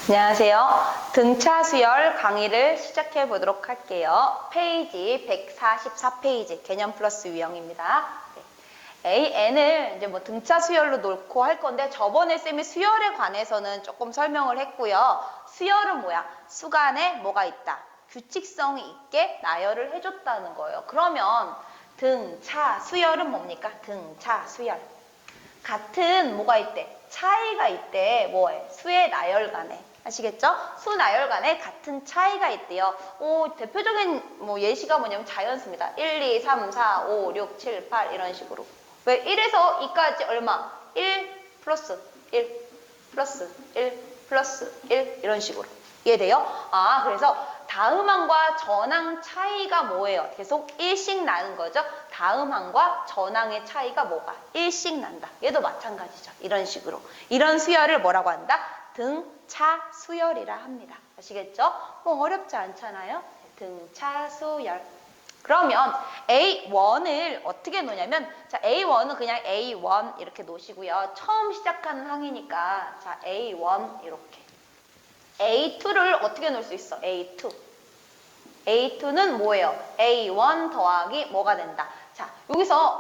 안녕하세요. 등차 수열 강의를 시작해 보도록 할게요. 페이지 144페이지 개념 플러스 유형입니다. AN을 이제 뭐 등차 수열로 놓고 할 건데 저번에 쌤이 수열에 관해서는 조금 설명을 했고요. 수열은 뭐야? 수간에 뭐가 있다? 규칙성이 있게 나열을 해줬다는 거예요. 그러면 등차 수열은 뭡니까? 등차 수열. 같은 뭐가 있대? 차이가 있대. 뭐에? 수의 나열간에. 아시겠죠? 수 나열간에 같은 차이가 있대요. 대표적인 뭐 예시가 뭐냐면 자연수입니다. 1, 2, 3, 4, 5, 6, 7, 8 이런 식으로. 왜 1에서 2까지 얼마? 1 플러스 1 플러스 1 플러스 1 이런 식으로. 이해돼요? 그래서 다음항과 전항 차이가 뭐예요? 계속 1씩 나는 거죠. 다음항과 전항의 차이가 뭐가? 1씩 난다. 얘도 마찬가지죠. 이런 식으로. 이런 수열을 뭐라고 한다? 등차 수열이라 합니다. 아시겠죠? 뭐 어렵지 않잖아요? 등차 수열. 그러면 A1을 어떻게 놓냐면, 자, A1은 그냥 A1 이렇게 놓으시고요. 처음 시작하는 항이니까, 자, A1 이렇게. A2를 어떻게 놓을 수 있어? A2. A2는 뭐예요? A1 더하기 뭐가 된다? 자, 여기서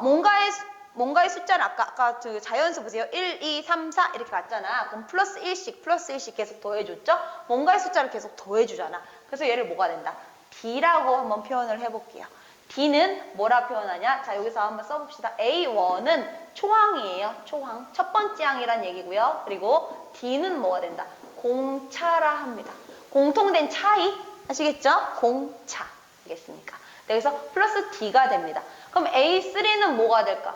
뭔가의 숫자를 아까 그 자연수 보세요. 1, 2, 3, 4 이렇게 갔잖아. 그럼 플러스 1씩 계속 더해줬죠? 뭔가의 숫자를 계속 더해주잖아. 그래서 얘를 뭐가 된다? D라고 한번 표현을 해볼게요. D는 뭐라 표현하냐? 자, 여기서 한번 써봅시다. A1은 초항이에요. 초항. 첫 번째 항이란 얘기고요. 그리고 D는 뭐가 된다? 공차라 합니다. 공통된 차이 아시겠죠? 공차 알겠습니까? 그래서 플러스 D가 됩니다. 그럼 A3는 뭐가 될까?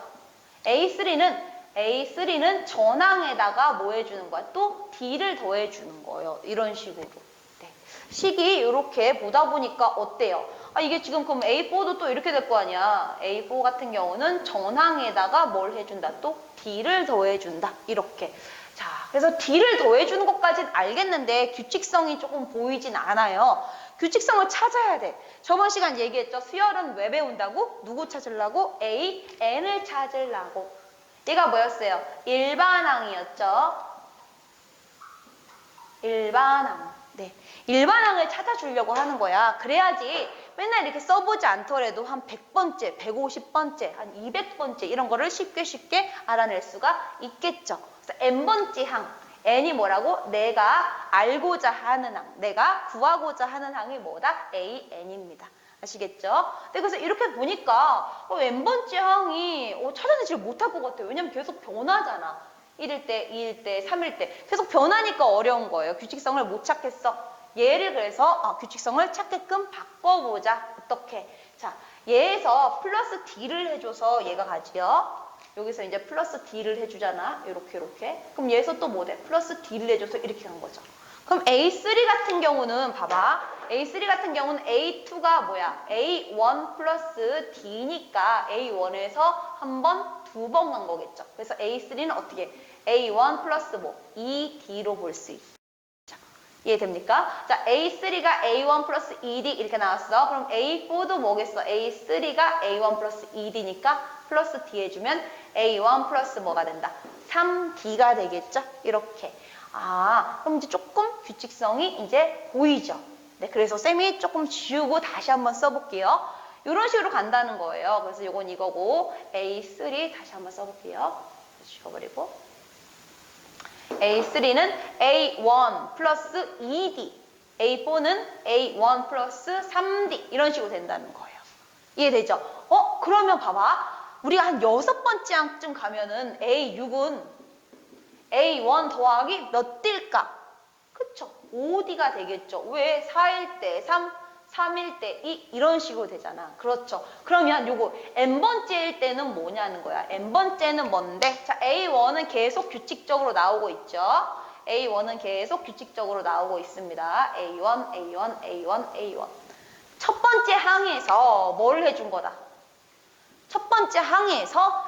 A3는 전항에다가 뭐 해주는 거야? 또 D를 더해주는 거예요. 이런 식으로. 네. 식이 이렇게 보다 보니까 어때요? 이게 지금 그럼 A4도 또 이렇게 될 거 아니야. A4 같은 경우는 전항에다가 뭘 해준다? 또 D를 더해준다. 이렇게. 자, 그래서 D를 더해주는 것까지는 알겠는데 규칙성이 조금 보이진 않아요. 규칙성을 찾아야 돼. 저번 시간 얘기했죠. 수열은 왜 배운다고? 누구 찾으려고? A, N을 찾으려고. 얘가 뭐였어요? 일반항이었죠. 일반항. 네. 일반항을 찾아주려고 하는 거야. 그래야지 맨날 이렇게 써보지 않더라도 한 100번째, 150번째, 한 200번째 이런 거를 쉽게 알아낼 수가 있겠죠. 그래서 N번째 항. N이 뭐라고? 내가 알고자 하는 항. 내가 구하고자 하는 항이 뭐다? AN입니다. 아시겠죠? 네, 그래서 이렇게 보니까 N번째 항이 찾아내지 못할 것 같아요. 왜냐면 계속 변하잖아. 1일 때, 2일 때, 3일 때 계속 변하니까 어려운 거예요. 규칙성을 못 찾겠어. 얘를 그래서 규칙성을 찾게끔 바꿔보자. 어떻게? 자, 얘에서 플러스 D를 해줘서 얘가 가지요. 여기서 이제 플러스 D를 해주잖아. 이렇게. 그럼 얘에서 또 뭐 돼? 플러스 D를 해줘서 이렇게 간 거죠. 그럼 A3 같은 경우는 봐봐. A3 같은 경우는 A2가 뭐야? A1 플러스 D니까 A1에서 한 번, 두 번 간 거겠죠. 그래서 A3는 어떻게? A1 플러스 뭐? 2D로 볼 수 있죠. 이해됩니까? 자, A3가 A1 플러스 2D 이렇게 나왔어. 그럼 A4도 뭐겠어? A3가 A1 플러스 2D니까 플러스 D 해주면 A1 플러스 뭐가 된다? 3D가 되겠죠? 이렇게. 그럼 이제 조금 규칙성이 이제 보이죠? 네, 그래서 쌤이 조금 지우고 다시 한번 써볼게요. 이런 식으로 간다는 거예요. 그래서 이건 이거고 A3 다시 한번 써볼게요. 지워버리고 A3는 A1 플러스 2D A4는 A1 플러스 3D 이런 식으로 된다는 거예요. 이해되죠? 그러면 봐봐. 우리가 한 6번째 항쯤 가면은 A6은 A1 더하기 몇 D일까? 그쵸? 5D가 되겠죠. 왜? 4일 때 3, 3일 때 2 이런 식으로 되잖아. 그렇죠. 그러면 요거 N번째일 때는 뭐냐는 거야. N번째는 뭔데? 자, A1은 계속 규칙적으로 나오고 있죠. A1은 계속 규칙적으로 나오고 있습니다. A1, A1, A1, A1. 첫 번째 항에서 뭘 해준 거다? 첫 번째 항에서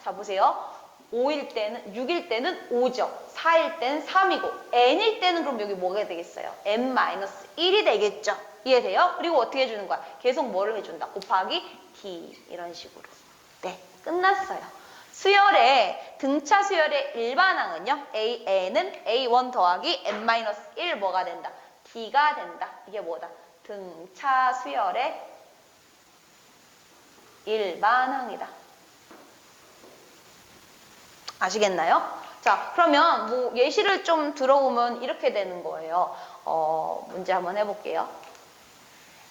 자 보세요. 5일 때는 6일 때는 5죠. 4일 때는 3이고 n일 때는 그럼 여기 뭐가 되겠어요? n-1이 되겠죠. 이해돼요? 그리고 어떻게 해주는 거야? 계속 뭐를 해준다? 곱하기 d 이런 식으로. 네, 끝났어요. 수열의 등차 수열의 일반항은요. AN은 A1 더하기 N-1 뭐가 된다? D가 된다. 이게 뭐다? 등차 수열의 일반항이다. 아시겠나요? 자, 그러면 뭐 예시를 좀 들어보면 이렇게 되는 거예요. 문제 한번 해볼게요.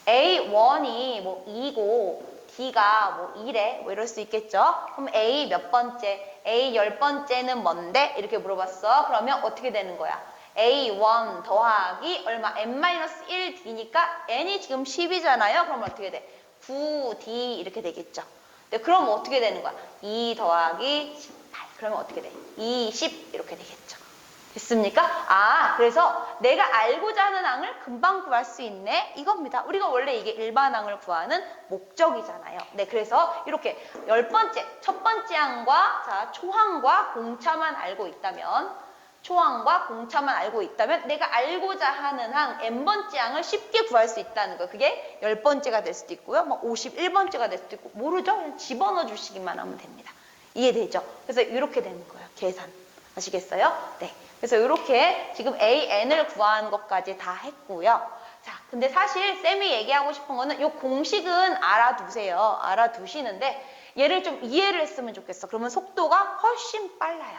A1이 뭐 2고 D가 뭐 2래 뭐 이럴 수 있겠죠? 그럼 A 몇 번째? A 10번째는 뭔데? 이렇게 물어봤어. 그러면 어떻게 되는 거야? A1 더하기 얼마? N-1 D니까 N이 지금 10이잖아요. 그럼 어떻게 돼? 9D 이렇게 되겠죠. 네, 그럼 어떻게 되는 거야? 2 더하기 18. 그러면 어떻게 돼? 20 이렇게 되겠죠. 됐습니까? 아, 그래서 내가 알고자 하는 항을 금방 구할 수 있네? 이겁니다. 우리가 원래 이게 일반항을 구하는 목적이잖아요. 네, 그래서 이렇게 10번째, 첫 번째 항과 자, 초항과 공차만 알고 있다면 초항과 공차만 알고 있다면 내가 알고자 하는 항, n번째 항을 쉽게 구할 수 있다는 거예요. 그게 10번째가 될 수도 있고요. 막 51번째가 될 수도 있고 모르죠? 그냥 집어넣어 주시기만 하면 됩니다. 이해되죠? 그래서 이렇게 되는 거예요. 계산. 아시겠어요? 네. 그래서 이렇게 지금 AN을 구하는 것까지 다 했고요. 자, 근데 사실 쌤이 얘기하고 싶은 거는 이 공식은 알아두세요. 알아두시는데 얘를 좀 이해를 했으면 좋겠어. 그러면 속도가 훨씬 빨라요.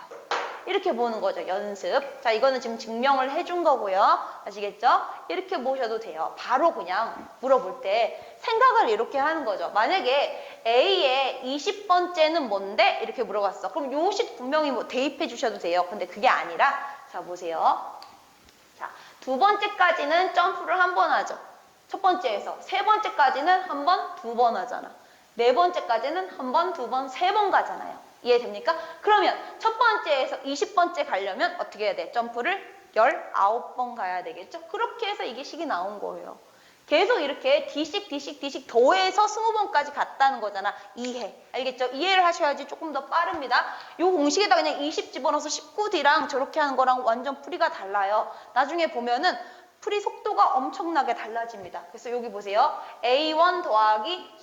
이렇게 보는 거죠. 연습. 자, 이거는 지금 증명을 해준 거고요. 아시겠죠? 이렇게 보셔도 돼요. 바로 그냥 물어볼 때 생각을 이렇게 하는 거죠. 만약에 A의 20번째는 뭔데? 이렇게 물어봤어. 그럼 요식 분명히 뭐 대입해 주셔도 돼요. 근데 그게 아니라 자, 보세요. 자, 두 번째까지는 점프를 한 번 하죠. 첫 번째에서 세 번째까지는 한 번, 두 번 하잖아. 네 번째까지는 한 번, 두 번, 세 번 가잖아요. 이해됩니까? 그러면 첫 번째에서 20번째 가려면 어떻게 해야 돼? 점프를 19번 가야 되겠죠? 그렇게 해서 이게 식이 나온 거예요. 계속 이렇게 D씩 더해서 20번까지 갔다는 거잖아. 이해. 알겠죠? 이해를 하셔야지 조금 더 빠릅니다. 이 공식에다 그냥 20 집어넣어서 19D랑 저렇게 하는 거랑 완전 풀이가 달라요. 나중에 보면은 풀이 속도가 엄청나게 달라집니다. 그래서 여기 보세요. A1 더하기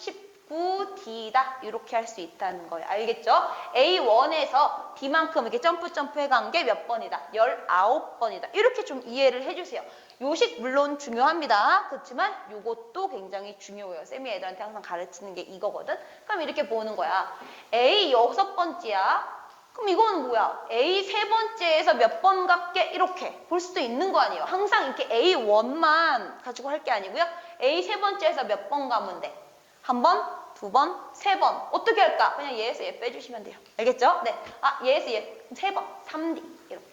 19D다. 이렇게 할 수 있다는 거예요. 알겠죠? A1에서 D만큼 이렇게 점프 해간 게 몇 번이다? 19번이다. 이렇게 좀 이해를 해주세요. 요식 물론 중요합니다. 그렇지만 이것도 굉장히 중요해요. 쌤이 애들한테 항상 가르치는 게 이거거든. 그럼 이렇게 보는 거야. A 6번째야. 그럼 이건 뭐야? A 3번째에서 몇 번 갈게? 이렇게 볼 수도 있는 거 아니에요. 항상 이렇게 A1만 가지고 할 게 아니고요. A 3번째에서 몇 번 가면 돼? 한 번, 두 번, 세 번. 어떻게 할까? 그냥 얘에서 얘 빼주시면 돼요. 알겠죠? 네. 아, 얘에서 얘 세 번. 3D. 이렇게.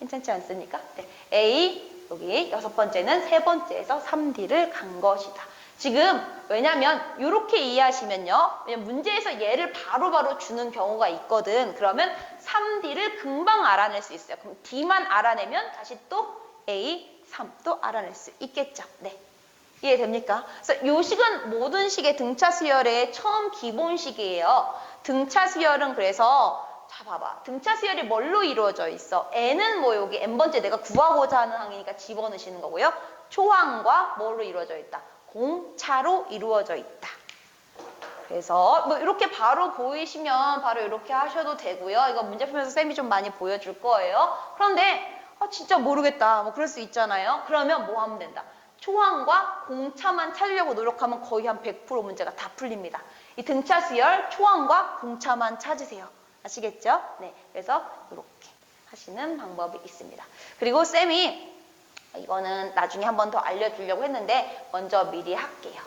괜찮지 않습니까? 네. A, 여기 6번째는 세 번째에서 3D를 간 것이다. 지금 왜냐면 이렇게 이해하시면요. 왜냐면 문제에서 얘를 바로바로 주는 경우가 있거든. 그러면 3D를 금방 알아낼 수 있어요. 그럼 D만 알아내면 다시 또 A, 3 또 알아낼 수 있겠죠. 네. 이해됩니까? 그래서 요 식은 모든 식의 등차 수열의 처음 기본식이에요. 등차 수열은 그래서 자 봐봐. 등차 수열이 뭘로 이루어져 있어? N은 뭐 여기 N번째 내가 구하고자 하는 항이니까 집어넣으시는 거고요. 초항과 뭐로 이루어져 있다? 공차로 이루어져 있다. 그래서 뭐 이렇게 바로 보이시면 바로 이렇게 하셔도 되고요. 이거 문제 풀면서 쌤이 좀 많이 보여줄 거예요. 그런데 진짜 모르겠다. 뭐 그럴 수 있잖아요. 그러면 뭐 하면 된다? 초항과 공차만 찾으려고 노력하면 거의 한 100% 문제가 다 풀립니다. 이 등차 수열 초항과 공차만 찾으세요. 아시겠죠? 네. 그래서 이렇게 하시는 방법이 있습니다. 그리고 쌤이 이거는 나중에 한 번 더 알려주려고 했는데 먼저 미리 할게요.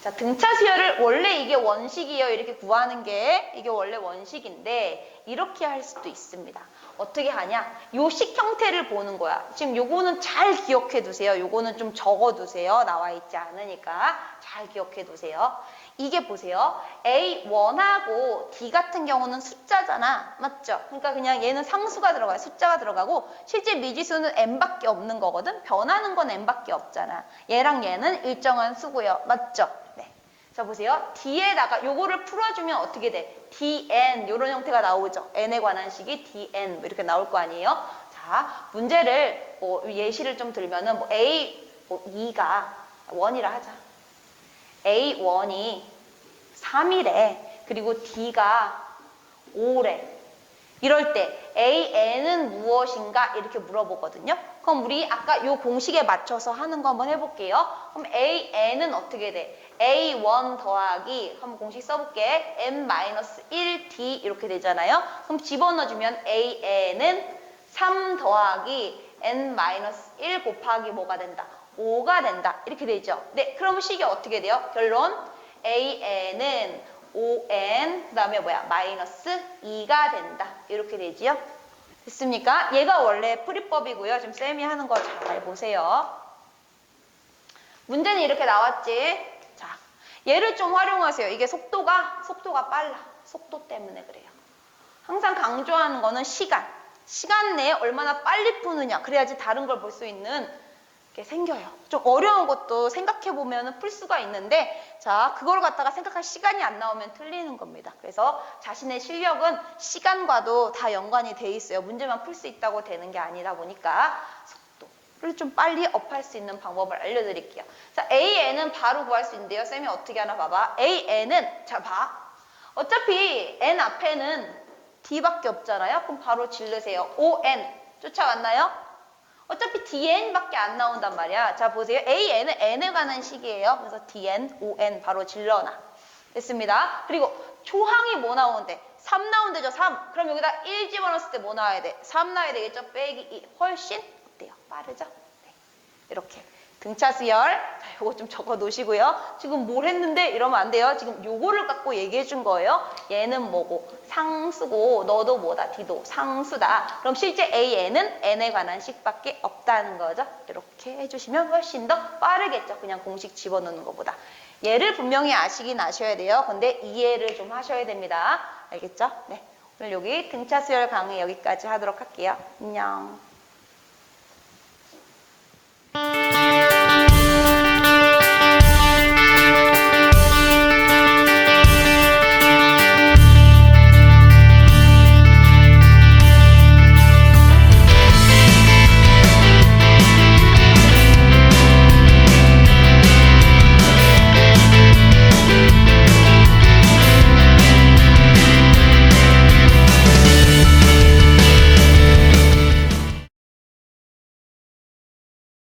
자, 등차 수열을 원래 이게 원식이에요. 이렇게 구하는 게 이게 원래 원식인데 이렇게 할 수도 있습니다. 어떻게 하냐? 요식 형태를 보는 거야. 지금 요거는 잘 기억해 두세요. 요거는 좀 적어 두세요. 나와 있지 않으니까 잘 기억해 두세요. 이게 보세요. A1하고 D 같은 경우는 숫자잖아. 맞죠? 그러니까 그냥 얘는 상수가 들어가요. 숫자가 들어가고 실제 미지수는 n밖에 없는 거거든. 변하는 건 n밖에 없잖아. 얘랑 얘는 일정한 수고요. 맞죠? 네. 자 보세요. D에다가 요거를 풀어주면 어떻게 돼? Dn 이런 형태가 나오죠. n에 관한 식이 Dn 뭐 이렇게 나올 거 아니에요? 자 문제를 뭐 예시를 좀 들면은 뭐 A 뭐 2가 1이라 하자. A1이 3이래. 그리고 D가 5래. 이럴 때 AN은 무엇인가 이렇게 물어보거든요. 그럼 우리 아까 요 공식에 맞춰서 하는 거 한번 해볼게요. 그럼 AN은 어떻게 돼? A1 더하기 한번 공식 써볼게. N-1D 이렇게 되잖아요. 그럼 집어넣어주면 AN은 3 더하기 N-1 곱하기 뭐가 된다? 5가 된다. 이렇게 되죠. 네, 그럼 식이 어떻게 돼요? 결론 AN은 5n 그 다음에 뭐야? 마이너스 2가 된다. 이렇게 되지요. 됐습니까? 얘가 원래 풀이법이고요. 지금 쌤이 하는 거 잘 보세요. 문제는 이렇게 나왔지. 자, 얘를 좀 활용하세요. 이게 속도가 빨라. 속도 때문에 그래요. 항상 강조하는 거는 시간. 시간 내에 얼마나 빨리 푸느냐. 그래야지 다른 걸 볼 수 있는 게 생겨요. 좀 어려운 것도 생각해보면 풀 수가 있는데 자, 그걸 갖다가 생각할 시간이 안 나오면 틀리는 겁니다. 그래서 자신의 실력은 시간과도 다 연관이 돼 있어요. 문제만 풀 수 있다고 되는 게 아니다 보니까 속도를 좀 빨리 업할 수 있는 방법을 알려드릴게요. 자, AN은 바로 구할 수 있는데요. 쌤이 어떻게 하나 봐봐. AN은 자, 봐. 어차피 N 앞에는 D밖에 없잖아요. 그럼 바로 질르세요. ON 쫓아왔나요? 어차피 DN밖에 안 나온단 말이야. 자, 보세요. AN은 N에 관한 식이에요. 그래서 DN, ON 바로 질러놔. 됐습니다. 그리고 조항이 뭐 나오는데? 3 나온대죠, 3. 그럼 여기다 1 집어넣었을 때 뭐 나와야 돼? 3 나와야 되겠죠? 빼기 2. 훨씬 어때요? 빠르죠? 네. 이렇게. 등차 수열. 자, 요거 좀 적어 놓으시고요. 지금 뭘 했는데 이러면 안 돼요. 지금 요거를 갖고 얘기해 준 거예요. 얘는 뭐고? 상수고 너도 뭐다? D도 상수다. 그럼 실제 AN은 N에 관한 식밖에 없다는 거죠. 이렇게 해주시면 훨씬 더 빠르겠죠. 그냥 공식 집어넣는 것보다. 얘를 분명히 아시긴 아셔야 돼요. 근데 이해를 좀 하셔야 됩니다. 알겠죠? 네. 오늘 여기 등차 수열 강의 여기까지 하도록 할게요. 안녕.